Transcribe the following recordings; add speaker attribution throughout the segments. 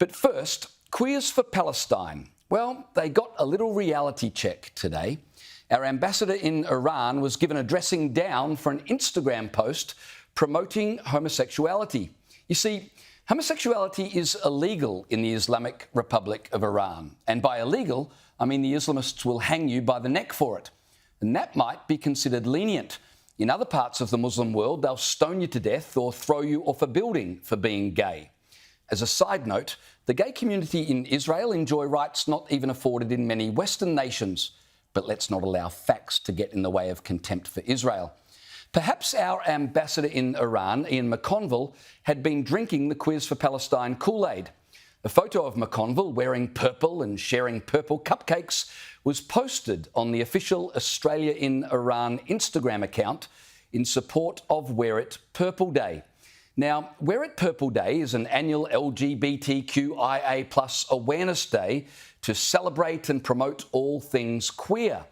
Speaker 1: But first, Queers for Palestine. Well, they got a little reality check today. Our ambassador in Iran was given a dressing down for an Instagram post promoting homosexuality. You see, homosexuality is illegal in the Islamic Republic of Iran. And by illegal, I mean the Islamists will hang you by the neck for it. And that might be considered lenient. In other parts of the Muslim world, they'll stone you to death or throw you off a building for being gay. As a side note, the gay community in Israel enjoy rights not even afforded in many Western nations. But let's not allow facts to get in the way of contempt for Israel. Perhaps our ambassador in Iran, Ian McConville, had been drinking the Queers for Palestine Kool-Aid. A photo of McConville wearing purple and sharing purple cupcakes was posted on the official Australia in Iran Instagram account in support of Wear It Purple Day. Now, Wear It Purple Day is an annual LGBTQIA+ awareness day to celebrate and promote all things queer.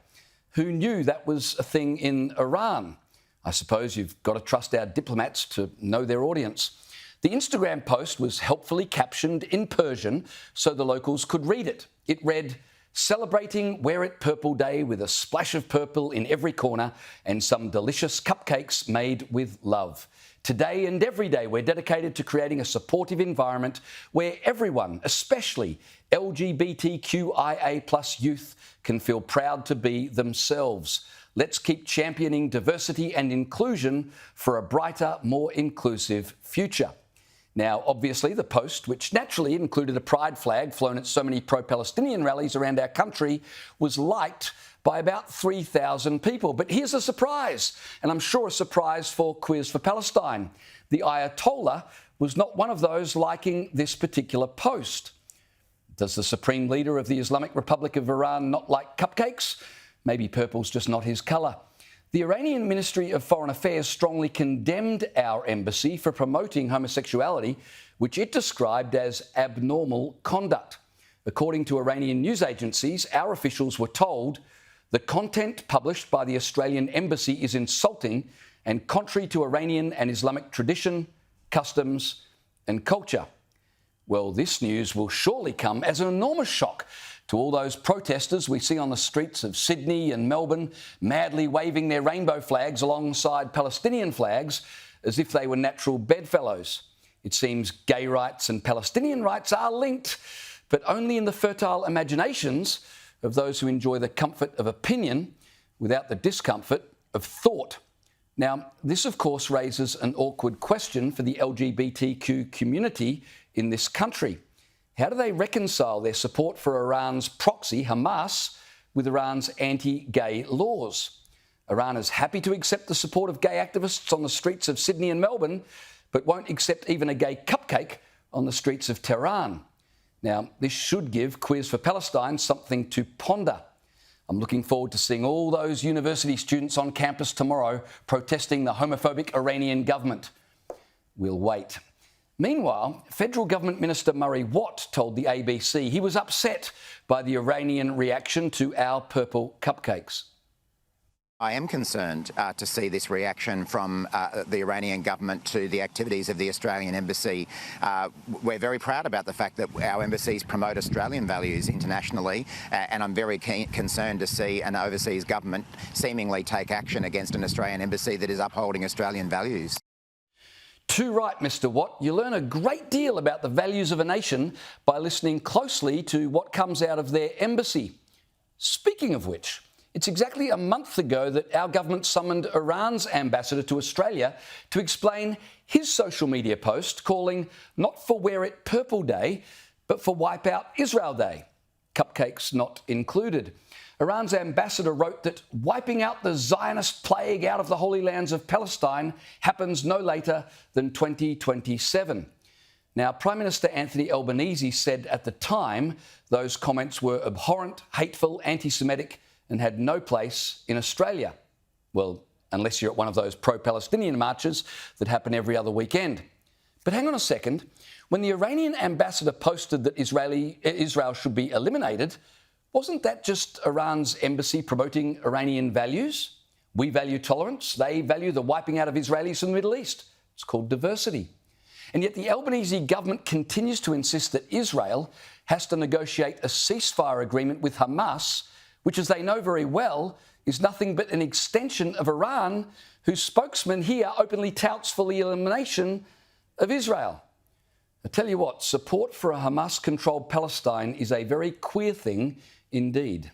Speaker 1: Who knew that was a thing in Iran? I suppose you've got to trust our diplomats to know their audience. The Instagram post was helpfully captioned in Persian so the locals could read it. It read, "Celebrating Wear It Purple Day with a splash of purple in every corner and some delicious cupcakes made with love. Today and every day, we're dedicated to creating a supportive environment where everyone, especially LGBTQIA+ youth, can feel proud to be themselves. Let's keep championing diversity and inclusion for a brighter, more inclusive future." Now, obviously, the post, which naturally included a pride flag flown at so many pro-Palestinian rallies around our country, was liked by about 3,000 people. But here's a surprise, and I'm sure a surprise for Queers for Palestine. The Ayatollah was not one of those liking this particular post. Does the Supreme Leader of the Islamic Republic of Iran not like cupcakes? Maybe purple's just not his colour. The Iranian Ministry of Foreign Affairs strongly condemned our embassy for promoting homosexuality, which it described as abnormal conduct. According to Iranian news agencies, our officials were told the content published by the Australian embassy is insulting and contrary to Iranian and Islamic tradition, customs and culture. Well, this news will surely come as an enormous shock to all those protesters we see on the streets of Sydney and Melbourne, madly waving their rainbow flags alongside Palestinian flags as if they were natural bedfellows. It seems gay rights and Palestinian rights are linked, but only in the fertile imaginations of those who enjoy the comfort of opinion without the discomfort of thought. Now, this, of course, raises an awkward question for the LGBTQ community in this country. How do they reconcile their support for Iran's proxy, Hamas, with Iran's anti-gay laws? Iran is happy to accept the support of gay activists on the streets of Sydney and Melbourne, but won't accept even a gay cupcake on the streets of Tehran. Now, this should give Queers for Palestine something to ponder. I'm looking forward to seeing all those university students on campus tomorrow protesting the homophobic Iranian government. We'll wait. Meanwhile, Federal Government Minister Murray Watt told the ABC he was upset by the Iranian reaction to our purple cupcakes.
Speaker 2: I am concerned to see this reaction from the Iranian government to the activities of the Australian embassy. We're very proud about the fact that our embassies promote Australian values internationally, and I'm very concerned to see an overseas government seemingly take action against an Australian embassy that is upholding Australian values.
Speaker 1: Too right, Mr. Watt. You learn a great deal about the values of a nation by listening closely to what comes out of their embassy. Speaking of which, it's exactly a month ago that our government summoned Iran's ambassador to Australia to explain his social media post calling not for Wear It Purple Day, but for Wipe Out Israel Day. Cupcakes not included. Iran's ambassador wrote that wiping out the Zionist plague out of the Holy Lands of Palestine happens no later than 2027. Now, Prime Minister Anthony Albanese said at the time those comments were abhorrent, hateful, anti-Semitic and had no place in Australia. Well, unless you're at one of those pro-Palestinian marches that happen every other weekend. But hang on a second. When the Iranian ambassador posted that Israel should be eliminated, wasn't that just Iran's embassy promoting Iranian values? We value tolerance. They value the wiping out of Israelis in the Middle East. It's called diversity. And yet the Albanese government continues to insist that Israel has to negotiate a ceasefire agreement with Hamas, which, as they know very well, is nothing but an extension of Iran, whose spokesman here openly touts for the elimination of Israel. I tell you what, support for a Hamas-controlled Palestine is a very queer thing indeed.